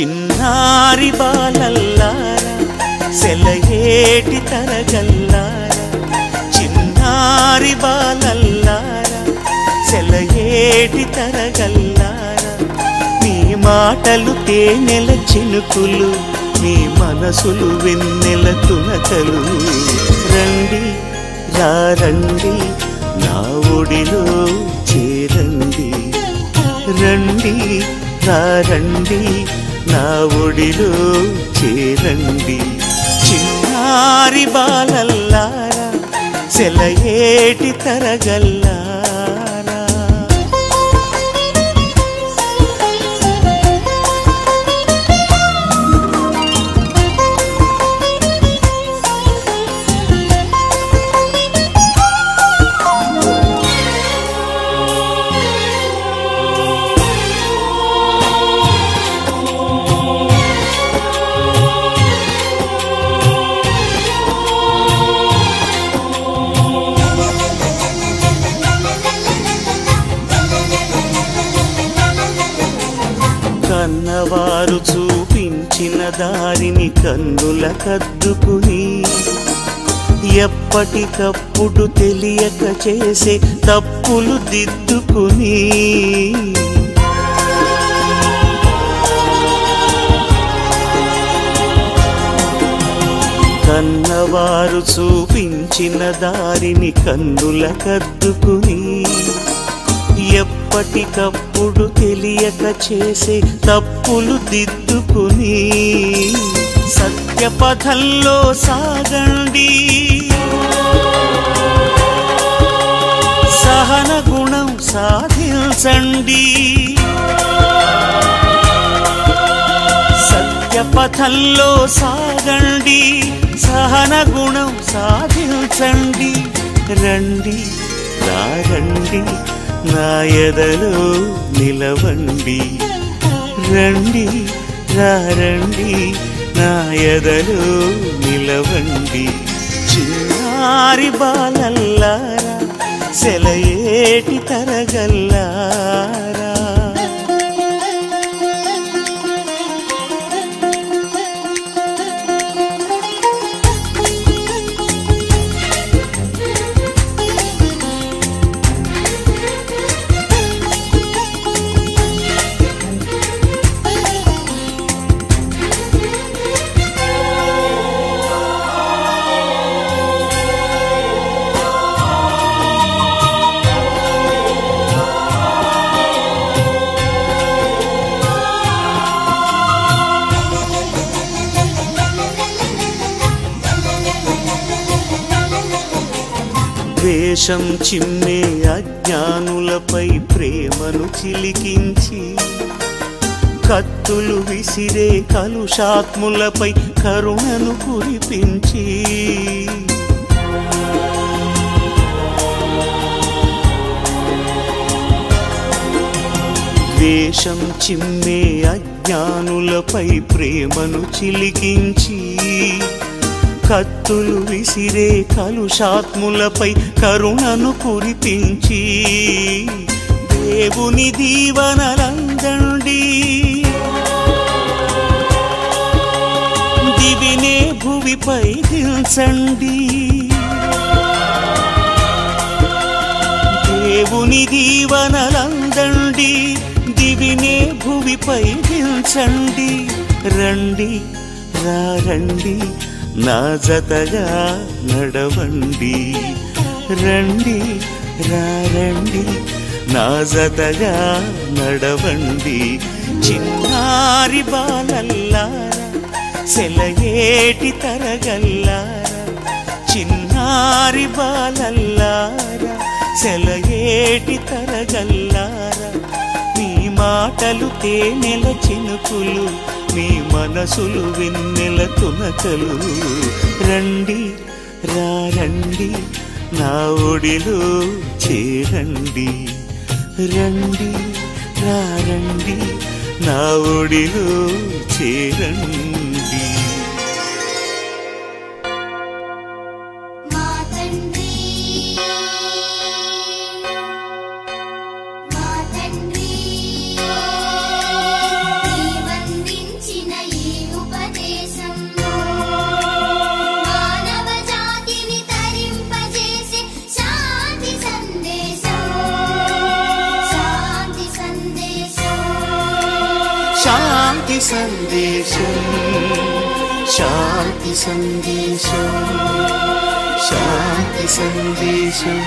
చిన్నారి బాలల్లారా సెలయేటి తరగల్లారా, చిన్నారి బాలల్లారా సెలయేటి తరగల్లారా, మీ మాటలు తేనెల చినుకులు, మీ మనసులు వెన్నెల తునకలు. రండి రండి నా ఒడిలో చేరండి, రండి రండి నా ఒడిలో చేరండి. చిన్నారి బాలల్లారా సెలయేటి తరగల్లారా. కన్నవారు చూపించిన దారిని కన్నుల కద్దుకుని, ఎప్పటికప్పుడు తెలియక చేసే తప్పులు దిద్దుకుని, కన్నవారు చూపించిన దారిని కన్నుల కద్దుకుని, ఎప్పటికప్పుడు తెలియక చేసే తప్పులు దిద్దుకుని, సత్యపథంలో సాగండి, సహన గుణం సాధించండి, సత్యపథంలో సాగండి, సహన గుణం సాధించండి. రండి రండి నా ఎదలో నిలవండి, రండి రండి నా ఎదలో నిలవండి. చిన్నారి బాలల్లారా సెలయేటి తరగల్లారా. ద్వేషం చిమ్మే అజ్ఞానులపై ప్రేమను చిలికించి, కత్తులు విసిరే కలుషాత్ములపై కరుణను కురిపించి, ద్వేషం చిమ్మే అజ్ఞానులపై ప్రేమను చిలికించి, కత్తులు విసిరే కలుషాత్ములపై కరుణను కురిపించి, దేవుని దీవనలందండి, దివినే భువిపై దించండి, దేవుని దీవనలందండి, దివినే భువిపై దించండి. రండి రండి నా జతగా నడవండి, రండి రండి నా జతగా నడవండి. చిన్నారి బాలల్లారా సెలయేటి తరగల్లారా, చిన్నారి బాలల్లారా సెలయేటి తరగల్లారా, మీ మాటలు తేనెల చినుకులు, మీ మనసులు వెన్నెల తునకలు. రండి రండి నా ఒడిలో చేరండి, రండి రండి నా ఒడిలో చేరండి. వందించి శాంతి సందేశం శాంతి సందేశం శాంతి సందేశం